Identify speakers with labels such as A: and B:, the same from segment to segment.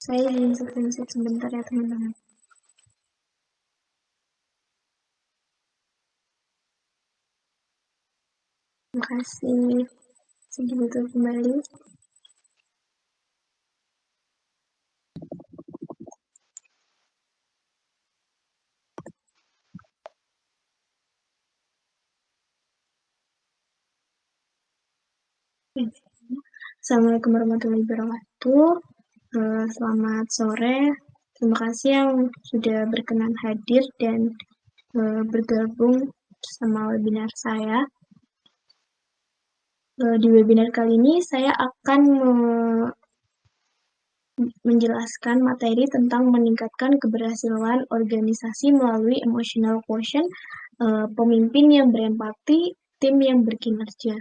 A: Saya ingin screenshot sebentar ya teman-teman. Terima kasih. Segitu kembali. Assalamualaikum warahmatullahi wabarakatuh. Selamat sore. Terima kasih yang sudah berkenan hadir dan bergabung sama webinar saya. Di webinar kali ini saya akan menjelaskan materi tentang meningkatkan keberhasilan organisasi melalui emotional quotient, pemimpin yang berempati, tim yang berkinerja.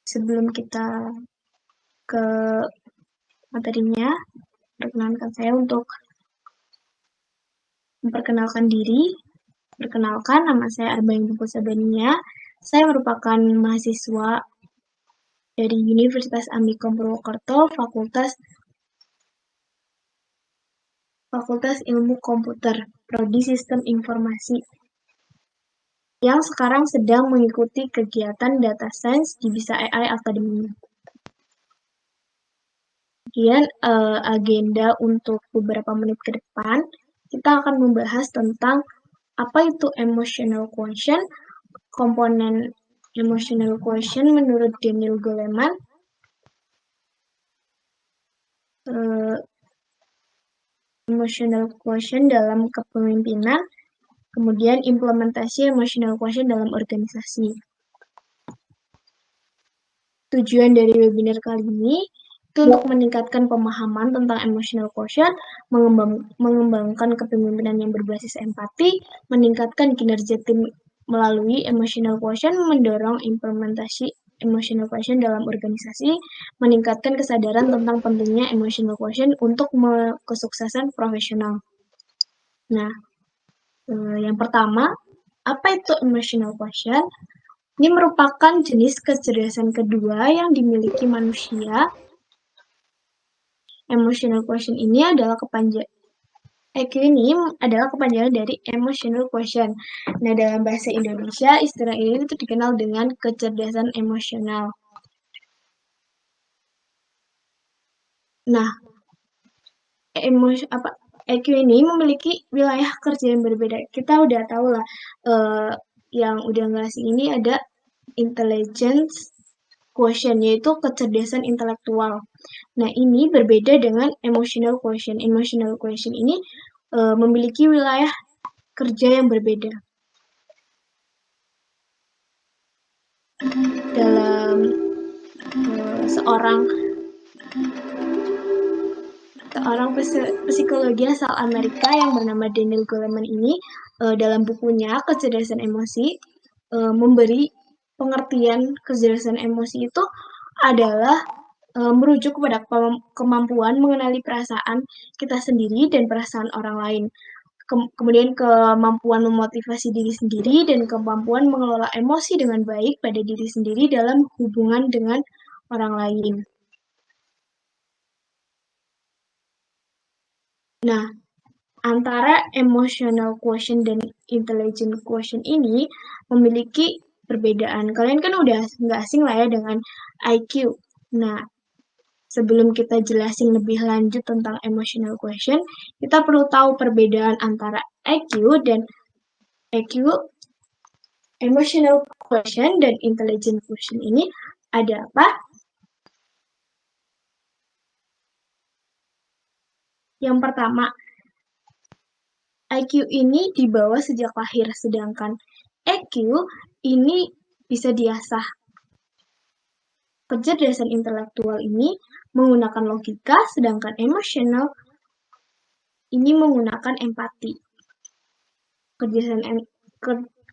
A: Sebelum kita ke materinya, perkenankan saya untuk memperkenalkan diri. Perkenalkan, nama saya Arbain Sabania. Saya merupakan mahasiswa dari Universitas Amikom Purwokerto, Fakultas Ilmu Komputer, Prodi Sistem Informasi, yang sekarang sedang mengikuti kegiatan Data Science di Bisa AI Academy. Kemudian agenda untuk beberapa menit ke depan, kita akan membahas tentang apa itu emotional quotient, komponen emotional quotient menurut Daniel Goleman, emotional quotient dalam kepemimpinan, kemudian implementasi emotional quotient dalam organisasi. Tujuan dari webinar kali ini itu untuk meningkatkan pemahaman tentang emotional quotient, mengembangkan kepemimpinan yang berbasis empati, meningkatkan kinerja tim melalui emotional quotient, mendorong implementasi emotional quotient dalam organisasi, meningkatkan kesadaran tentang pentingnya emotional quotient untuk kesuksesan profesional. Nah, yang pertama, apa itu emotional quotient? Ini merupakan jenis kecerdasan kedua yang dimiliki manusia. Emotional quotient ini adalah EQ ini adalah kepanjangan dari emotional quotient. Nah, dalam bahasa Indonesia, istilah ini itu dikenal dengan kecerdasan emosional. Nah, EQ ini memiliki wilayah kerja yang berbeda. Kita udah tahu lah, yang udah nggak asing ini ada intelligence quotient, yaitu kecerdasan intelektual. Nah, ini berbeda dengan emotional quotient. Emotional quotient ini memiliki wilayah kerja yang berbeda. Dalam seorang psikologi asal Amerika yang bernama Daniel Goleman ini, dalam bukunya Kecerdasan Emosi, memberi pengertian kecerdasan emosi itu adalah merujuk kepada kemampuan mengenali perasaan kita sendiri dan perasaan orang lain. Kemudian kemampuan memotivasi diri sendiri dan kemampuan mengelola emosi dengan baik pada diri sendiri dalam hubungan dengan orang lain. Nah, antara emotional quotient dan intelligent quotient ini memiliki perbedaan. Kalian kan udah nggak asing lah ya dengan IQ. Nah, sebelum kita jelasin lebih lanjut tentang emotional quotient, kita perlu tahu perbedaan antara IQ dan EQ, emotional quotient dan intelligent quotient ini ada apa? Yang pertama, IQ ini dibawa sejak lahir, sedangkan EQ ini bisa diasah. Kecerdasan intelektual ini menggunakan logika, sedangkan emosional ini menggunakan empati.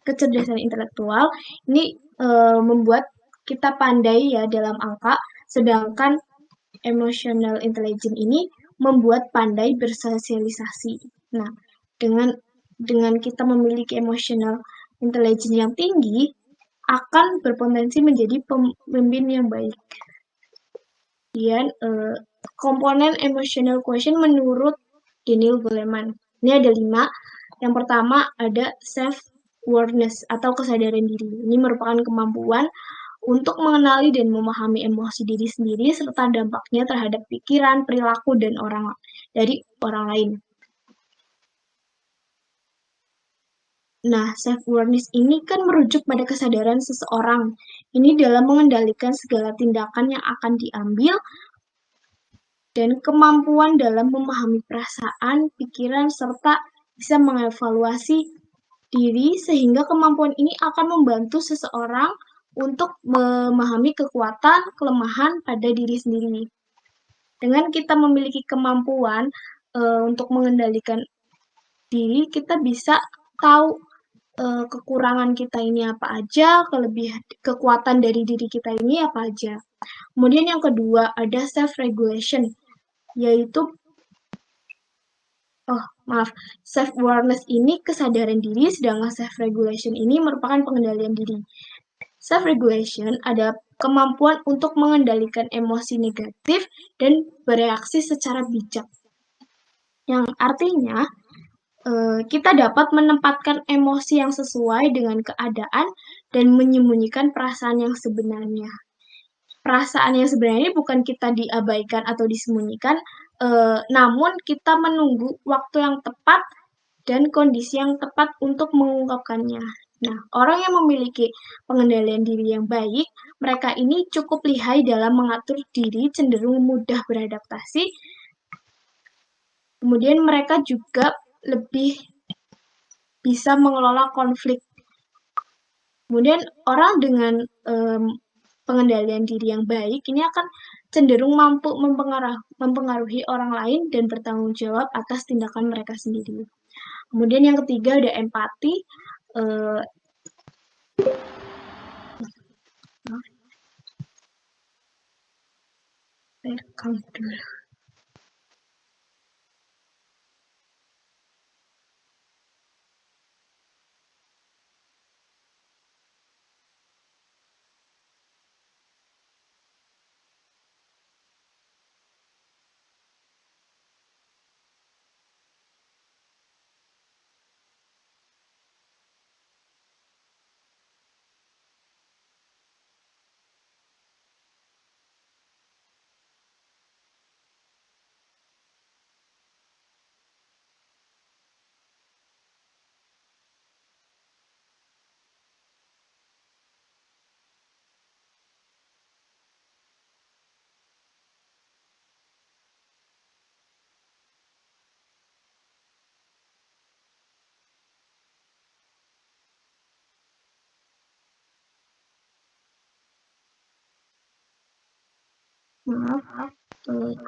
A: Kecerdasan intelektual ini membuat kita pandai ya dalam angka, sedangkan emotional intelligence ini membuat pandai bersosialisasi. Nah, dengan kita memiliki emotional intelligence yang tinggi, akan berpotensi menjadi pemimpin yang baik. Kemudian komponen emotional quotient menurut Daniel Goleman. Ini ada 5. Yang pertama ada self-awareness atau kesadaran diri. Ini merupakan kemampuan untuk mengenali dan memahami emosi diri sendiri serta dampaknya terhadap pikiran, perilaku, dan dari orang lain. Nah, self-awareness ini kan merujuk pada kesadaran seseorang. Ini dalam mengendalikan segala tindakan yang akan diambil dan kemampuan dalam memahami perasaan, pikiran, serta bisa mengevaluasi diri sehingga kemampuan ini akan membantu seseorang untuk memahami kekuatan, kelemahan pada diri sendiri. Dengan kita memiliki kemampuan untuk mengendalikan diri, kita bisa tahu kekurangan kita ini apa aja, kekuatan dari diri kita ini apa aja. Kemudian yang kedua ada self-regulation, yaitu self-awareness ini kesadaran diri, sedangkan self-regulation ini merupakan pengendalian diri. Self-regulation ada kemampuan untuk mengendalikan emosi negatif dan bereaksi secara bijak. Yang artinya, kita dapat menempatkan emosi yang sesuai dengan keadaan dan menyembunyikan perasaan yang sebenarnya. Perasaan yang sebenarnya bukan kita diabaikan atau disembunyikan, namun kita menunggu waktu yang tepat dan kondisi yang tepat untuk mengungkapkannya. Nah, orang yang memiliki pengendalian diri yang baik, mereka ini cukup lihai dalam mengatur diri, cenderung mudah beradaptasi. Kemudian mereka juga lebih bisa mengelola konflik. Kemudian orang dengan pengendalian diri yang baik ini akan cenderung mampu mempengaruhi orang lain dan bertanggung jawab atas tindakan mereka sendiri. Kemudian yang ketiga ada empati. Rekam dulu.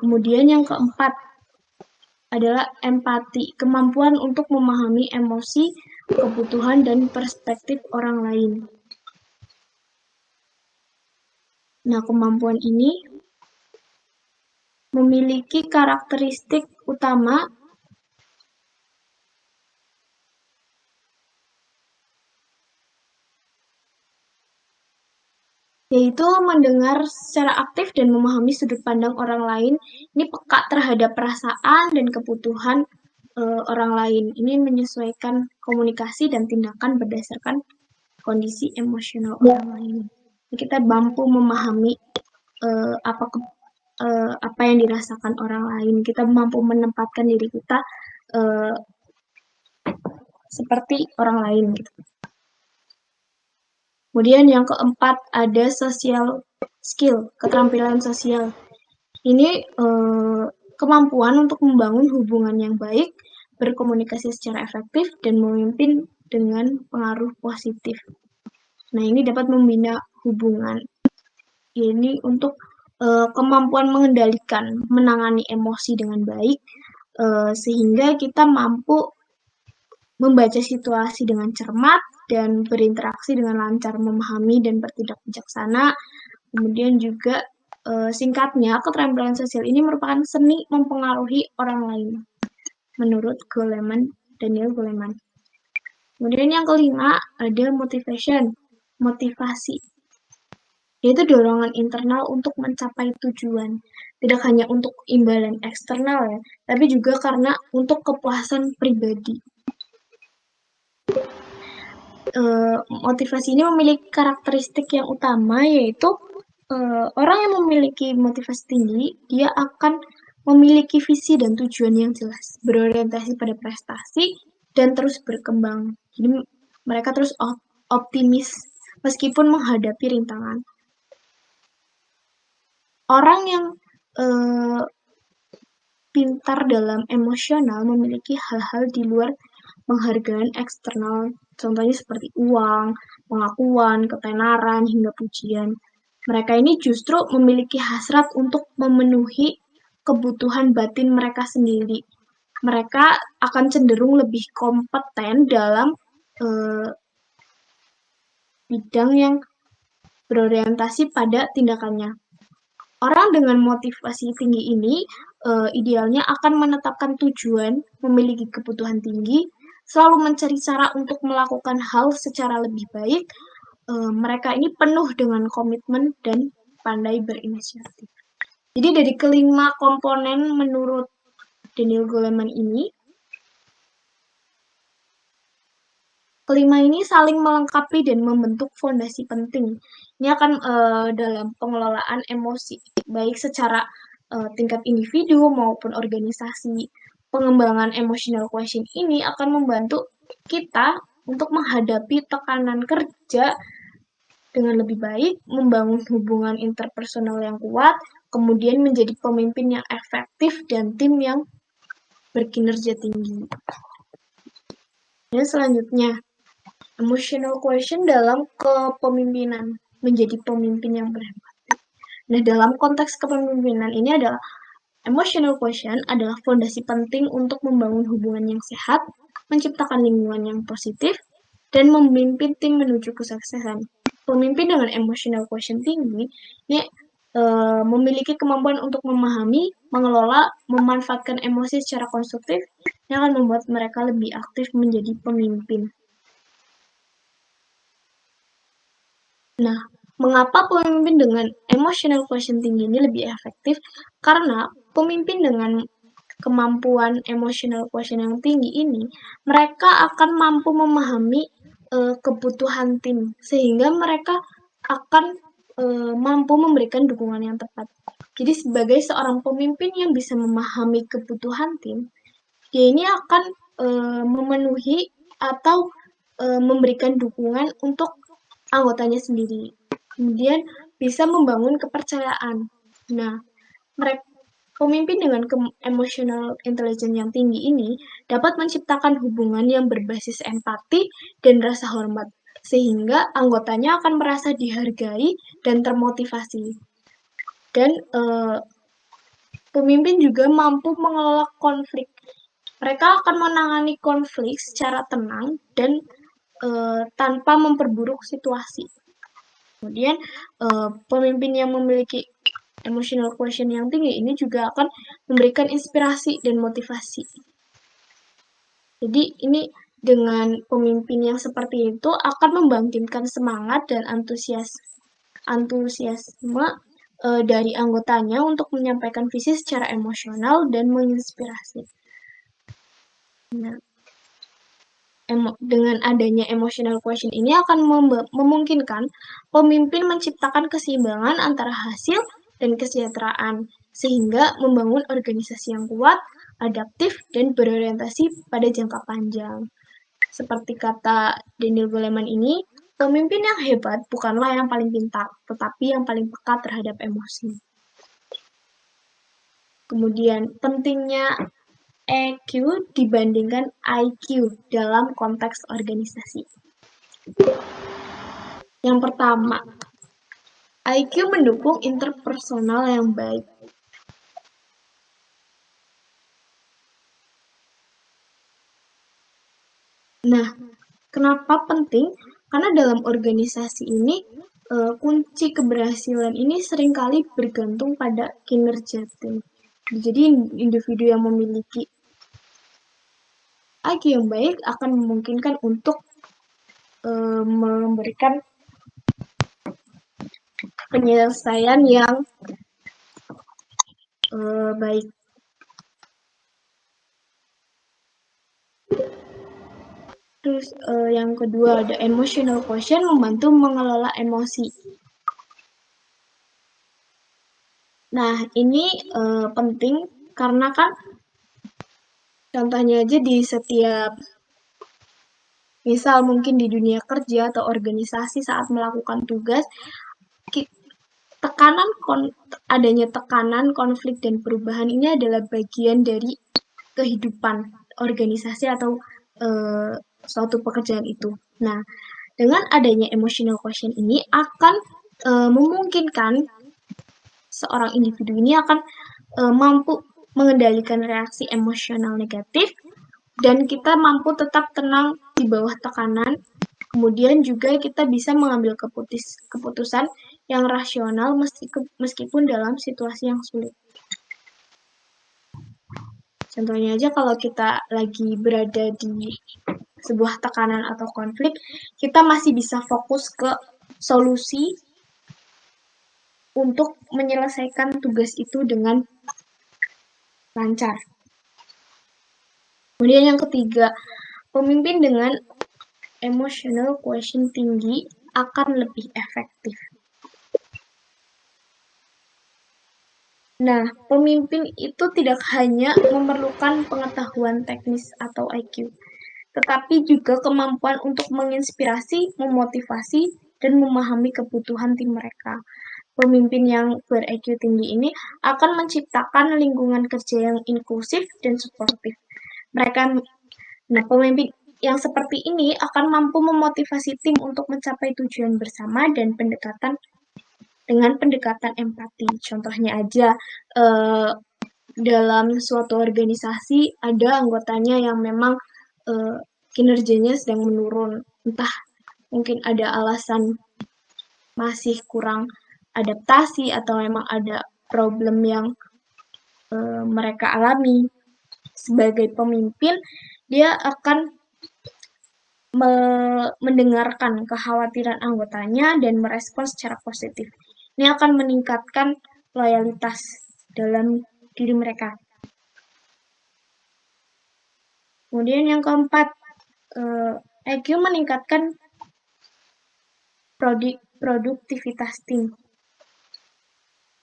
A: Kemudian yang keempat adalah empati, kemampuan untuk memahami emosi, kebutuhan, dan perspektif orang lain. Nah, kemampuan ini memiliki karakteristik utama yaitu mendengar secara aktif dan memahami sudut pandang orang lain. Ini peka terhadap perasaan dan kebutuhan orang lain. Ini menyesuaikan komunikasi dan tindakan berdasarkan kondisi emosional orang lain. Kita mampu memahami apa yang dirasakan orang lain. Kita mampu menempatkan diri kita seperti orang lain. Gitu. Kemudian yang keempat ada social skill, keterampilan sosial. Ini kemampuan untuk membangun hubungan yang baik, berkomunikasi secara efektif, dan memimpin dengan pengaruh positif. Nah, ini dapat membina hubungan. Ini untuk kemampuan mengendalikan, menangani emosi dengan baik, sehingga kita mampu membaca situasi dengan cermat dan berinteraksi dengan lancar, memahami dan bertindak bijaksana. Kemudian juga singkatnya, keterampilan sosial ini merupakan seni mempengaruhi orang lain, menurut Daniel Goleman. Kemudian yang kelima ada motivasi, yaitu dorongan internal untuk mencapai tujuan. Tidak hanya untuk imbalan eksternal ya, tapi juga karena untuk kepuasan pribadi. Motivasi ini memiliki karakteristik yang utama, yaitu orang yang memiliki motivasi tinggi, dia akan memiliki visi dan tujuan yang jelas, berorientasi pada prestasi, dan terus berkembang. Jadi mereka terus optimis meskipun menghadapi rintangan. Orang yang pintar dalam emosional memiliki hal-hal di luar penghargaan eksternal, contohnya seperti uang, pengakuan, ketenaran, hingga pujian. Mereka ini justru memiliki hasrat untuk memenuhi kebutuhan batin mereka sendiri. Mereka akan cenderung lebih kompeten dalam bidang yang berorientasi pada tindakannya. Orang dengan motivasi tinggi ini idealnya akan menetapkan tujuan, memiliki kebutuhan tinggi, selalu mencari cara untuk melakukan hal secara lebih baik. Mereka ini penuh dengan komitmen dan pandai berinisiatif. Jadi dari kelima komponen menurut Daniel Goleman ini, kelima ini saling melengkapi dan membentuk fondasi penting. Ini akan dalam pengelolaan emosi, baik secara tingkat individu maupun organisasi. Pengembangan emotional quotient ini akan membantu kita untuk menghadapi tekanan kerja dengan lebih baik, membangun hubungan interpersonal yang kuat, kemudian menjadi pemimpin yang efektif dan tim yang berkinerja tinggi. Dan selanjutnya, emotional quotient dalam kepemimpinan, menjadi pemimpin yang berempati. Nah, dalam konteks kepemimpinan ini adalah emotional quotient adalah fondasi penting untuk membangun hubungan yang sehat, menciptakan lingkungan yang positif, dan memimpin tim menuju kesuksesan. Pemimpin dengan emotional quotient tinggi ini memiliki kemampuan untuk memahami, mengelola, memanfaatkan emosi secara konstruktif yang akan membuat mereka lebih aktif menjadi pemimpin. Nah, mengapa pemimpin dengan emotional quotient tinggi ini lebih efektif? Karena pemimpin dengan kemampuan emotional quotient yang tinggi ini, mereka akan mampu memahami kebutuhan tim, sehingga mereka akan mampu memberikan dukungan yang tepat. Jadi sebagai seorang pemimpin yang bisa memahami kebutuhan tim, dia ini akan memenuhi atau memberikan dukungan untuk anggotanya sendiri. Kemudian bisa membangun kepercayaan. Nah, pemimpin dengan emotional intelligence yang tinggi ini dapat menciptakan hubungan yang berbasis empati dan rasa hormat, sehingga anggotanya akan merasa dihargai dan termotivasi. Dan pemimpin juga mampu mengelola konflik. Mereka akan menangani konflik secara tenang dan tanpa memperburuk situasi. Kemudian pemimpin yang memiliki emotional quotient yang tinggi ini juga akan memberikan inspirasi dan motivasi. Jadi ini dengan pemimpin yang seperti itu akan membangkitkan semangat dan antusiasme dari anggotanya untuk menyampaikan visi secara emosional dan menginspirasi. Nah, dengan adanya emotional quotient ini akan memungkinkan pemimpin menciptakan keseimbangan antara hasil dan kesejahteraan, sehingga membangun organisasi yang kuat, adaptif, dan berorientasi pada jangka panjang. Seperti kata Daniel Goleman ini, pemimpin yang hebat bukanlah yang paling pintar, tetapi yang paling peka terhadap emosi. Kemudian pentingnya EQ dibandingkan IQ dalam konteks organisasi. Yang pertama, IQ mendukung interpersonal yang baik. Nah, kenapa penting? Karena dalam organisasi ini, kunci keberhasilan ini seringkali bergantung pada kinerja tim. Jadi individu yang memiliki IQ yang baik akan memungkinkan untuk memberikan penyelesaian yang baik. Terus yang kedua ada emotional quotient, membantu mengelola emosi. Nah, ini penting karena kan contohnya aja di setiap misal mungkin di dunia kerja atau organisasi saat melakukan tugas, adanya tekanan, konflik, dan perubahan ini adalah bagian dari kehidupan organisasi atau suatu pekerjaan itu. Nah, dengan adanya emotional quotient ini akan memungkinkan seorang individu ini akan mampu mengendalikan reaksi emosional negatif dan kita mampu tetap tenang di bawah tekanan. Kemudian juga kita bisa mengambil keputusan yang rasional meskipun dalam situasi yang sulit. Contohnya aja kalau kita lagi berada di sebuah tekanan atau konflik, kita masih bisa fokus ke solusi untuk menyelesaikan tugas itu dengan lancar. Kemudian yang ketiga, pemimpin dengan emotional quotient tinggi akan lebih efektif. Nah, pemimpin itu tidak hanya memerlukan pengetahuan teknis atau IQ, tetapi juga kemampuan untuk menginspirasi, memotivasi, dan memahami kebutuhan tim mereka. Pemimpin yang ber-IQ tinggi ini akan menciptakan lingkungan kerja yang inklusif dan suportif. Pemimpin yang seperti ini akan mampu memotivasi tim untuk mencapai tujuan bersama dan dengan pendekatan empati. Contohnya aja, dalam suatu organisasi ada anggotanya yang memang kinerjanya sedang menurun, entah mungkin ada alasan masih kurang adaptasi atau memang ada problem yang mereka alami. Sebagai pemimpin, dia akan mendengarkan kekhawatiran anggotanya dan merespons secara positif. Ini akan meningkatkan loyalitas dalam diri mereka. Kemudian yang keempat, IQ meningkatkan produktivitas tim.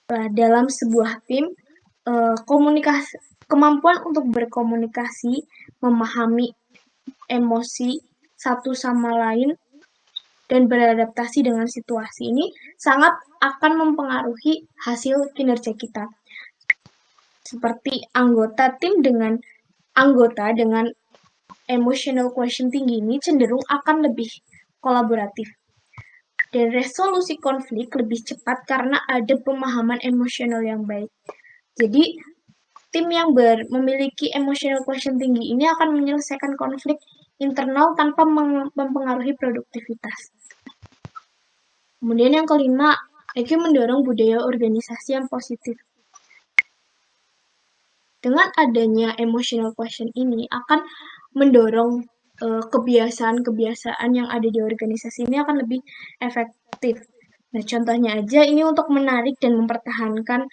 A: Dalam sebuah tim, kemampuan untuk berkomunikasi, memahami emosi satu sama lain, dan beradaptasi dengan situasi ini sangat akan mempengaruhi hasil kinerja kita. Seperti anggota dengan emotional quotient tinggi ini cenderung akan lebih kolaboratif. Dan resolusi konflik lebih cepat karena ada pemahaman emosional yang baik. Jadi, tim yang memiliki emotional quotient tinggi ini akan menyelesaikan konflik internal tanpa mempengaruhi produktivitas. Kemudian yang kelima, IQ mendorong budaya organisasi yang positif. Dengan adanya emotional quotient ini akan mendorong kebiasaan-kebiasaan yang ada di organisasi ini akan lebih efektif. Nah, contohnya aja ini untuk menarik dan mempertahankan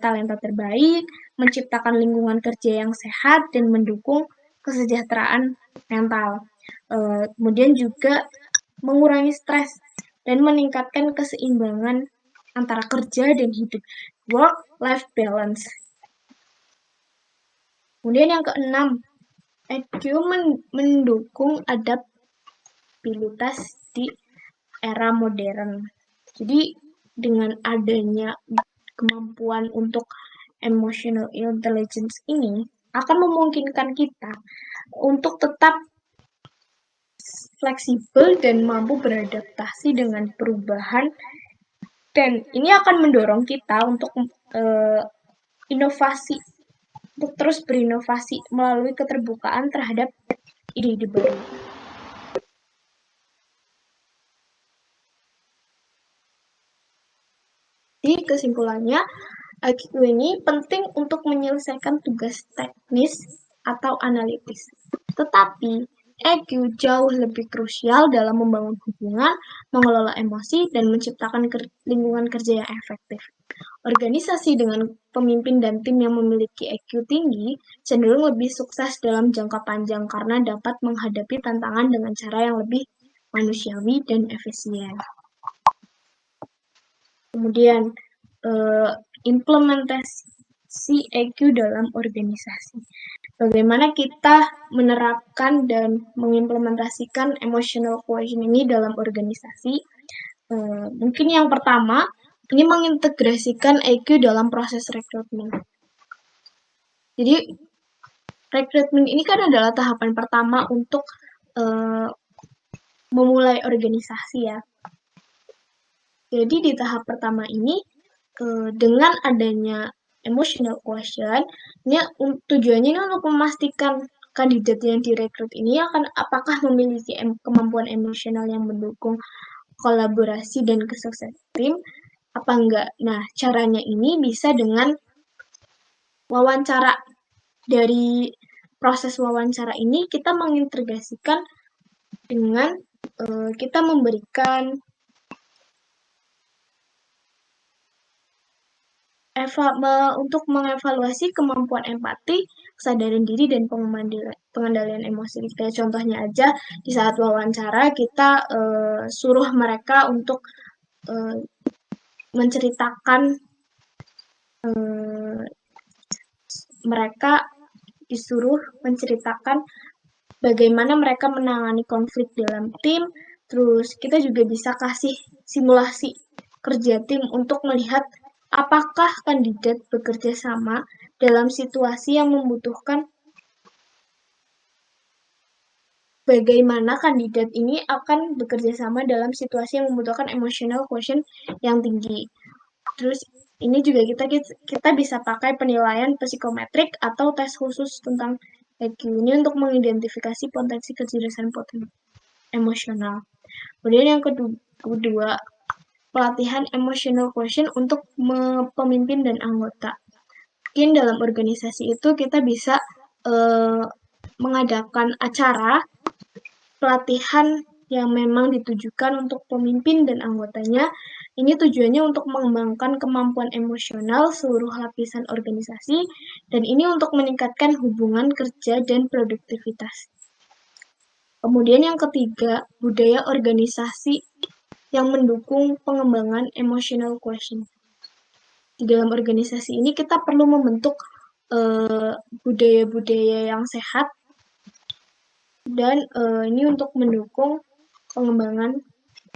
A: talenta terbaik, menciptakan lingkungan kerja yang sehat, dan mendukung kesejahteraan mental. Kemudian juga mengurangi stres dan meningkatkan keseimbangan antara kerja dan hidup, work-life balance. Kemudian yang keenam, IQ mendukung adaptabilitas di era modern. Jadi dengan adanya kemampuan untuk emotional intelligence ini, akan memungkinkan kita untuk tetap fleksibel dan mampu beradaptasi dengan perubahan, dan ini akan mendorong kita untuk inovasi, untuk terus berinovasi melalui keterbukaan terhadap ide-ide baru. Jadi kesimpulannya, IQ ini penting untuk menyelesaikan tugas teknis atau analitis. Tetapi EQ jauh lebih krusial dalam membangun hubungan, mengelola emosi, dan menciptakan lingkungan kerja yang efektif. Organisasi dengan pemimpin dan tim yang memiliki EQ tinggi cenderung lebih sukses dalam jangka panjang karena dapat menghadapi tantangan dengan cara yang lebih manusiawi dan efisien. Kemudian, implementasi EQ dalam organisasi. Bagaimana kita menerapkan dan mengimplementasikan emotional quotient ini dalam organisasi? Mungkin yang pertama, ini mengintegrasikan EQ dalam proses rekrutmen. Jadi, rekrutmen ini kan adalah tahapan pertama untuk memulai organisasi ya. Jadi di tahap pertama ini, dengan adanya emotional quotient, ini tujuannya ini untuk memastikan kandidat yang direkrut ini akan apakah memiliki kemampuan emosional yang mendukung kolaborasi dan kesuksesan tim, apa enggak. Nah, caranya ini bisa dengan wawancara. Dari proses wawancara ini kita mengintegrasikan dengan kita memberikan untuk mengevaluasi kemampuan empati, kesadaran diri, dan pengendalian emosi. Kayak contohnya aja, di saat wawancara kita suruh mereka untuk menceritakan, mereka disuruh menceritakan bagaimana mereka menangani konflik dalam tim. Terus kita juga bisa kasih simulasi kerja tim untuk melihat apakah kandidat bekerja sama dalam situasi yang membutuhkan, bagaimana kandidat ini akan bekerja sama dalam situasi yang membutuhkan emotional quotient yang tinggi. Terus ini juga kita bisa pakai penilaian psikometrik atau tes khusus tentang EQ ini untuk mengidentifikasi potensi kecerdasan emosional. Kemudian yang kedua, pelatihan emotional quotient untuk pemimpin dan anggota. Mungkin dalam organisasi itu kita bisa mengadakan acara pelatihan yang memang ditujukan untuk pemimpin dan anggotanya. Ini tujuannya untuk mengembangkan kemampuan emosional seluruh lapisan organisasi, dan ini untuk meningkatkan hubungan kerja dan produktivitas. Kemudian yang ketiga, budaya organisasi yang mendukung pengembangan emotional quotient. Di dalam organisasi ini kita perlu membentuk budaya-budaya yang sehat, dan ini untuk mendukung pengembangan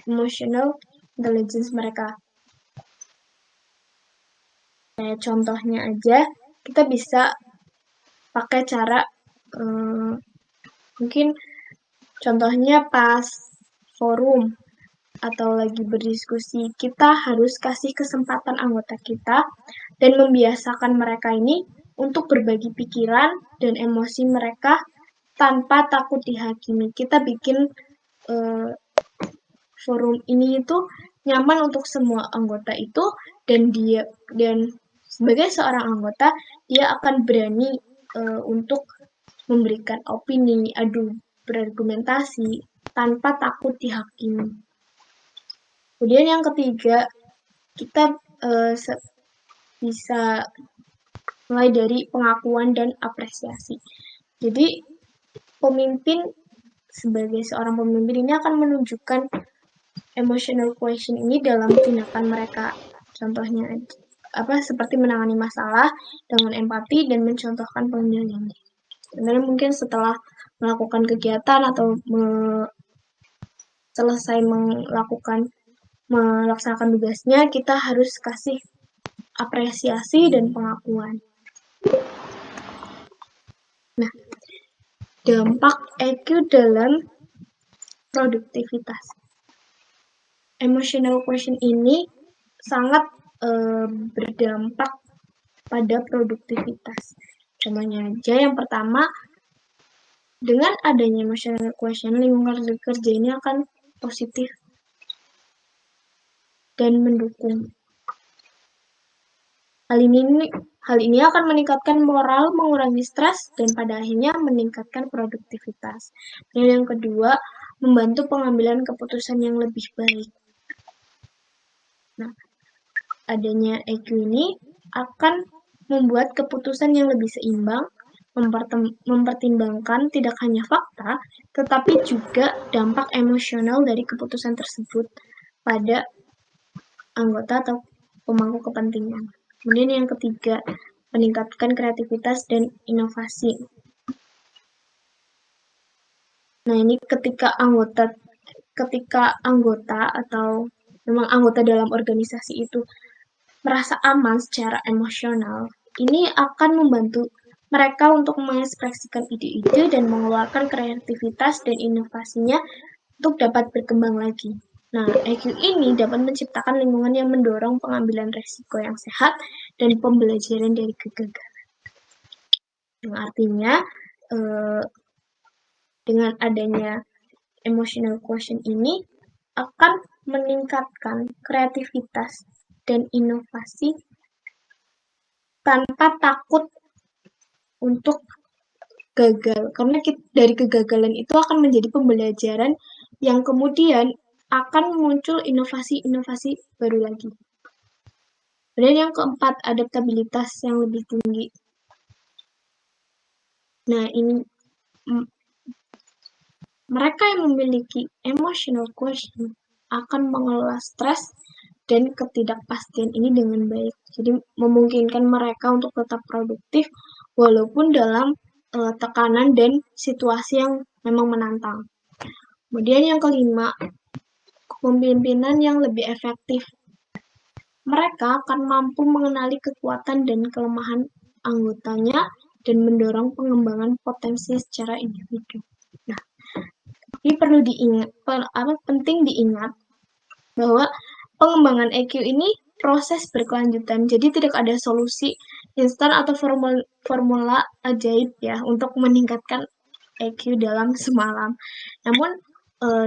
A: emotional intelligence mereka. Kayak contohnya aja, kita bisa pakai cara mungkin contohnya pas forum atau lagi berdiskusi, kita harus kasih kesempatan anggota kita dan membiasakan mereka ini untuk berbagi pikiran dan emosi mereka tanpa takut dihakimi. Kita bikin forum ini itu nyaman untuk semua anggota itu, dan sebagai seorang anggota dia akan berani untuk memberikan opini, berargumentasi tanpa takut dihakimi. Kemudian yang ketiga, kita bisa mulai dari pengakuan dan apresiasi. Jadi pemimpin, sebagai seorang pemimpin ini akan menunjukkan emotional quotient ini dalam tindakan mereka. Contohnya seperti menangani masalah dengan empati dan mencontohkan pengendalian. Sebenarnya mungkin setelah melakukan kegiatan atau selesai melaksanakan tugasnya, kita harus kasih apresiasi dan pengakuan. Nah, dampak EQ dalam produktivitas. Emotional quotient ini sangat berdampak pada produktivitas. Contohnya aja yang pertama, dengan adanya emotional quotient, lingkungan kerja ini akan positif dan mendukung. Hal ini akan meningkatkan moral, mengurangi stres, dan pada akhirnya meningkatkan produktivitas. Dan yang kedua, membantu pengambilan keputusan yang lebih baik. Nah, adanya EQ ini akan membuat keputusan yang lebih seimbang, mempertimbangkan tidak hanya fakta, tetapi juga dampak emosional dari keputusan tersebut pada anggota atau pemangku kepentingan. Kemudian yang ketiga, meningkatkan kreativitas dan inovasi. Nah, ini ketika anggota atau memang anggota dalam organisasi itu merasa aman secara emosional, ini akan membantu mereka untuk mengekspresikan ide-ide dan mengeluarkan kreativitas dan inovasinya untuk dapat berkembang lagi. Nah, EQ ini dapat menciptakan lingkungan yang mendorong pengambilan resiko yang sehat dan pembelajaran dari kegagalan. Yang artinya, dengan adanya emotional quotient ini akan meningkatkan kreativitas dan inovasi tanpa takut untuk gagal. Karena dari kegagalan itu akan menjadi pembelajaran yang kemudian akan muncul inovasi-inovasi baru lagi. Dan yang keempat, adaptabilitas yang lebih tinggi. Nah, ini mereka yang memiliki emotional quotient akan mengelola stres dan ketidakpastian ini dengan baik. Jadi memungkinkan mereka untuk tetap produktif walaupun dalam tekanan dan situasi yang memang menantang. Kemudian yang kelima, kepemimpinan yang lebih efektif. Mereka akan mampu mengenali kekuatan dan kelemahan anggotanya dan mendorong pengembangan potensi secara individu. Nah, ini perlu diingat, penting diingat bahwa pengembangan EQ ini proses berkelanjutan. Jadi tidak ada solusi instan atau formula ajaib ya untuk meningkatkan EQ dalam semalam. Namun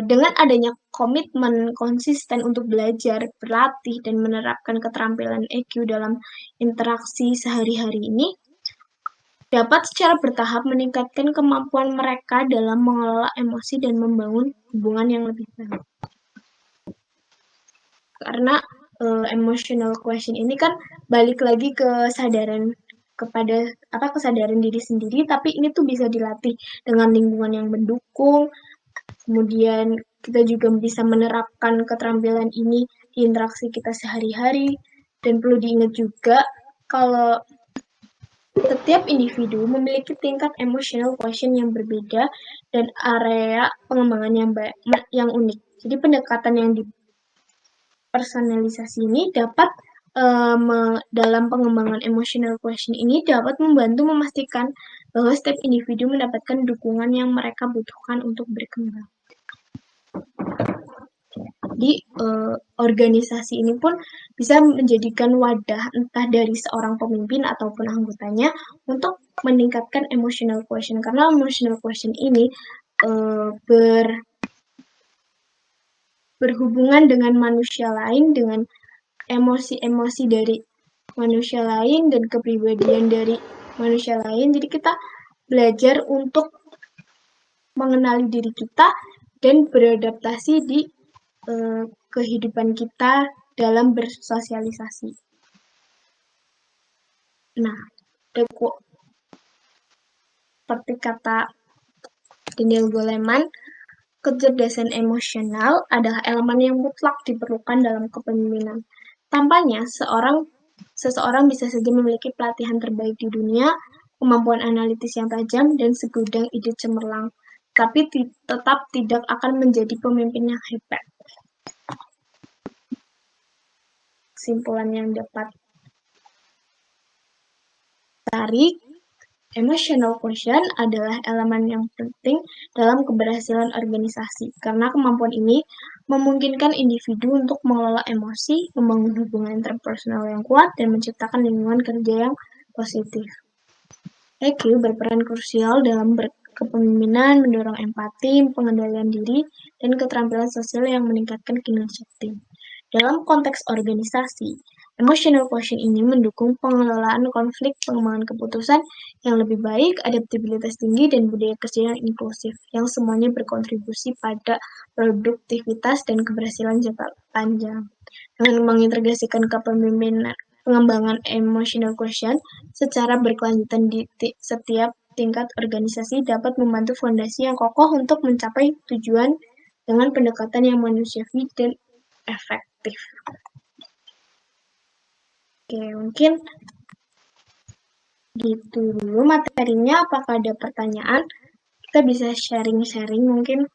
A: dengan adanya komitmen konsisten untuk belajar, berlatih, dan menerapkan keterampilan EQ dalam interaksi sehari-hari ini, dapat secara bertahap meningkatkan kemampuan mereka dalam mengelola emosi dan membangun hubungan yang lebih baik. Karena emotional quotient ini kan balik lagi ke kesadaran diri sendiri, tapi ini tuh bisa dilatih dengan lingkungan yang mendukung. Kemudian kita juga bisa menerapkan keterampilan ini di interaksi kita sehari-hari. Dan perlu diingat juga kalau setiap individu memiliki tingkat emotional quotient yang berbeda dan area pengembangan yang unik. Jadi pendekatan yang dipersonalisasi ini dapat dalam pengembangan emotional quotient ini dapat membantu memastikan bahwa setiap individu mendapatkan dukungan yang mereka butuhkan untuk berkembang. Jadi organisasi ini pun bisa menjadikan wadah entah dari seorang pemimpin ataupun anggotanya untuk meningkatkan emotional quotient, karena emotional quotient ini berhubungan dengan manusia lain, dengan emosi-emosi dari manusia lain dan kepribadian dari manusia lain. Jadi kita belajar untuk mengenali diri kita dan beradaptasi di kehidupan kita dalam bersosialisasi. Nah, seperti kata Daniel Goleman, kecerdasan emosional adalah elemen yang mutlak diperlukan dalam kepemimpinan. Tampaknya seseorang bisa saja memiliki pelatihan terbaik di dunia, kemampuan analitis yang tajam, dan segudang ide cemerlang, tapi tetap tidak akan menjadi pemimpin yang hebat. Kesimpulan yang dapat tarik, Emotional quotient adalah elemen yang penting dalam keberhasilan organisasi, karena kemampuan ini memungkinkan individu untuk mengelola emosi, membangun hubungan interpersonal yang kuat, dan menciptakan lingkungan kerja yang positif. EQ berperan krusial dalam kepemimpinan, mendorong empati, pengendalian diri, dan keterampilan sosial yang meningkatkan kinerja tim. Dalam konteks organisasi, emotional quotient ini mendukung pengelolaan konflik, pengembangan keputusan yang lebih baik, adaptabilitas tinggi, dan budaya kerja yang inklusif, yang semuanya berkontribusi pada produktivitas dan keberhasilan jangka panjang. Dengan mengintegrasikan kepemimpinan pengembangan emotional quotient secara berkelanjutan di setiap tingkat organisasi dapat membantu fondasi yang kokoh untuk mencapai tujuan dengan pendekatan yang manusiawi dan efektif. Oke, mungkin gitu dulu materinya. Apakah ada pertanyaan? Kita bisa sharing-sharing mungkin.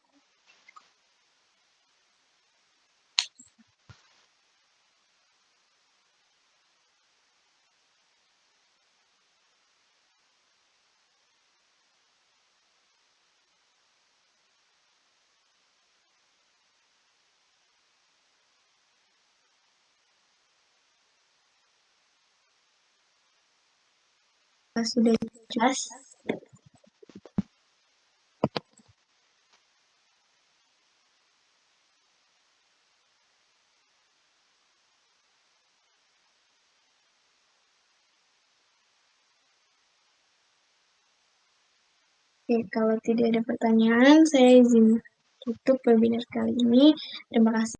A: Sudah jelas. Oke, kalau tidak ada pertanyaan, saya izin tutup webinar kali ini. Terima kasih.